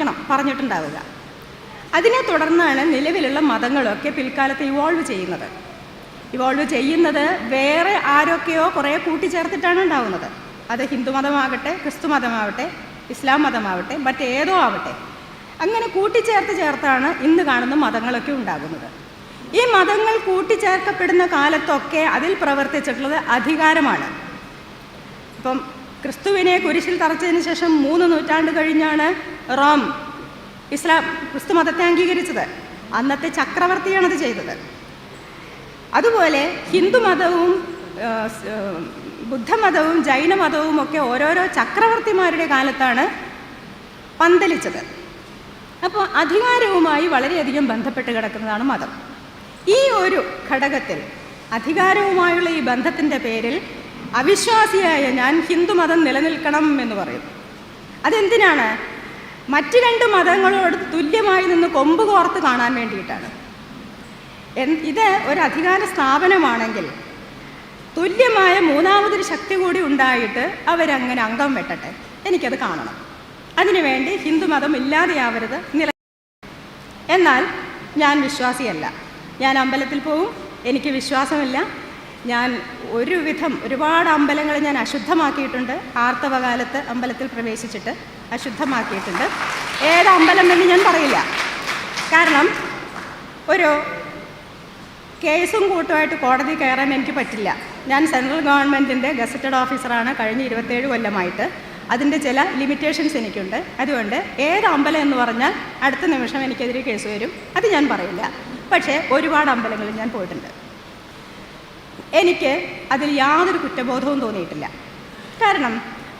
എന്നായിരിക്കണം പറഞ്ഞിട്ടുണ്ടാവുക. അതിനെ തുടർന്നാണ് നിലവിലുള്ള മതങ്ങളൊക്കെ പിൽക്കാലത്ത് ഇവോൾവ് ചെയ്യുന്നത് വേറെ ആരൊക്കെയോ കുറേ കൂട്ടിച്ചേർത്തിട്ടാണ് ഉണ്ടാകുന്നത്. അത് ഹിന്ദു മതമാകട്ടെ, ക്രിസ്തു മതമാവട്ടെ, ഇസ്ലാം മതമാവട്ടെ, മറ്റേതോ ആവട്ടെ, അങ്ങനെ കൂട്ടിച്ചേർത്താണ് ഇന്ന് കാണുന്ന മതങ്ങളൊക്കെ ഉണ്ടാകുന്നത്. ഈ മതങ്ങൾ കൂട്ടിച്ചേർക്കപ്പെടുന്ന കാലത്തൊക്കെ അതിൽ പ്രവർത്തിച്ചിട്ടുള്ളത് അധികാരമാണ്. ഇപ്പം ക്രിസ്തുവിനെ കുരിശിൽ തറച്ചതിന് ശേഷം 3 നൂറ്റാണ്ട് കഴിഞ്ഞാണ് റോം ക്രിസ്തു മതത്തെ അംഗീകരിച്ചത്. അന്നത്തെ ചക്രവർത്തിയാണത് ചെയ്തത്. അതുപോലെ ഹിന്ദുമതവും ബുദ്ധമതവും ജൈനമതവും ഒക്കെ ഓരോരോ ചക്രവർത്തിമാരുടെ കാലത്താണ് പന്തലിച്ചത്. അപ്പോൾ അധികാരവുമായി വളരെയധികം ബന്ധപ്പെട്ട് കിടക്കുന്നതാണ് മതം. ഈ ഒരു ഘടകത്തിൽ അധികാരവുമായുള്ള ഈ ബന്ധത്തിൻ്റെ പേരിൽ അവിശ്വാസിയായ ഞാൻ ഹിന്ദുമതം നിലനിൽക്കണം എന്ന് പറയും. അതെന്തിനാണ്? മറ്റ് 2 മതങ്ങളോട് തുല്യമായി നിന്ന് കൊമ്പ് കോർത്ത് കാണാൻ വേണ്ടിയിട്ടാണ്. ഇത് ഒരു അധികാര സ്ഥാപനമാണെങ്കിൽ തുല്യമായ 3ാമതൊരു ശക്തി കൂടി ഉണ്ടായിട്ട് അവരങ്ങനെ അംഗം വെട്ടട്ടെ, എനിക്കത് കാണണം. അതിനുവേണ്ടി ഹിന്ദുമതം ഇല്ലാതെയാവരുത് എന്നാൽ ഞാൻ വിശ്വാസിയല്ല. ഞാൻ അമ്പലത്തിൽ പോവും, എനിക്ക് വിശ്വാസമില്ല. ഞാൻ ഒരുപാട് അമ്പലങ്ങൾ ഞാൻ അശുദ്ധമാക്കിയിട്ടുണ്ട്. ആർത്തവകാലത്ത് അമ്പലത്തിൽ പ്രവേശിച്ചിട്ട് അശുദ്ധമാക്കിയിട്ടുണ്ട്. ഏത് അമ്പലം എന്ന് ഞാൻ പറയില്ല. കാരണം ഒരു കേസും കൂട്ടുമായിട്ട് കോടതി കയറാൻ എനിക്ക് പറ്റില്ല. ഞാൻ സെൻട്രൽ ഗവൺമെൻറ്റിൻ്റെ ഗസറ്റഡ് ഓഫീസറാണ് കഴിഞ്ഞ 27 കൊല്ലമായിട്ട്. അതിൻ്റെ ചില ലിമിറ്റേഷൻസ് എനിക്കുണ്ട്. അതുകൊണ്ട് ഏത് അമ്പലം എന്ന് പറഞ്ഞാൽ അടുത്ത നിമിഷം എനിക്കെതിരെ കേസ് വരും. അത് ഞാൻ പറയില്ല. പക്ഷേ ഒരുപാട് അമ്പലങ്ങളിൽ ഞാൻ പോയിട്ടുണ്ട്. എനിക്ക് അതിൽ യാതൊരു കുറ്റബോധവും തോന്നിയിട്ടില്ല. കാരണം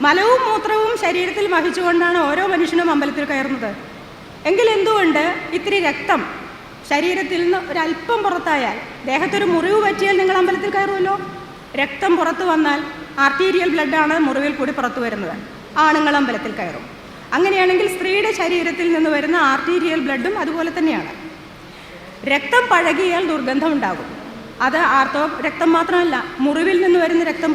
മലവും മൂത്രവും ശരീരത്തിൽ വഹിച്ചുകൊണ്ടാണ് ഓരോ മനുഷ്യനും അമ്പലത്തിൽ കയറുന്നത്. എങ്കിലെന്തുകൊണ്ട് ഇത്തിരി രക്തം ശരീരത്തിൽ നിന്ന് ഒരല്പം പുറത്തായാൽ, ദേഹത്തൊരു മുറിവ് പറ്റിയാൽ നിങ്ങൾ അമ്പലത്തിൽ കയറുമല്ലോ. രക്തം പുറത്തു വന്നാൽ ആർട്ടീരിയൽ ബ്ലഡാണ് മുറിവിൽ കൂടി പുറത്തു വരുന്നത്. ആണുങ്ങൾ അമ്പലത്തിൽ കയറും. അങ്ങനെയാണെങ്കിൽ സ്ത്രീയുടെ ശരീരത്തിൽ നിന്ന് വരുന്ന ആർട്ടീരിയൽ ബ്ലഡും അതുപോലെ തന്നെയാണ്. രക്തം പഴകിയാൽ ദുർഗന്ധം ഉണ്ടാകും. അത് രക്തം മാത്രമല്ല, മുറിവിൽ നിന്ന് വരുന്ന രക്തം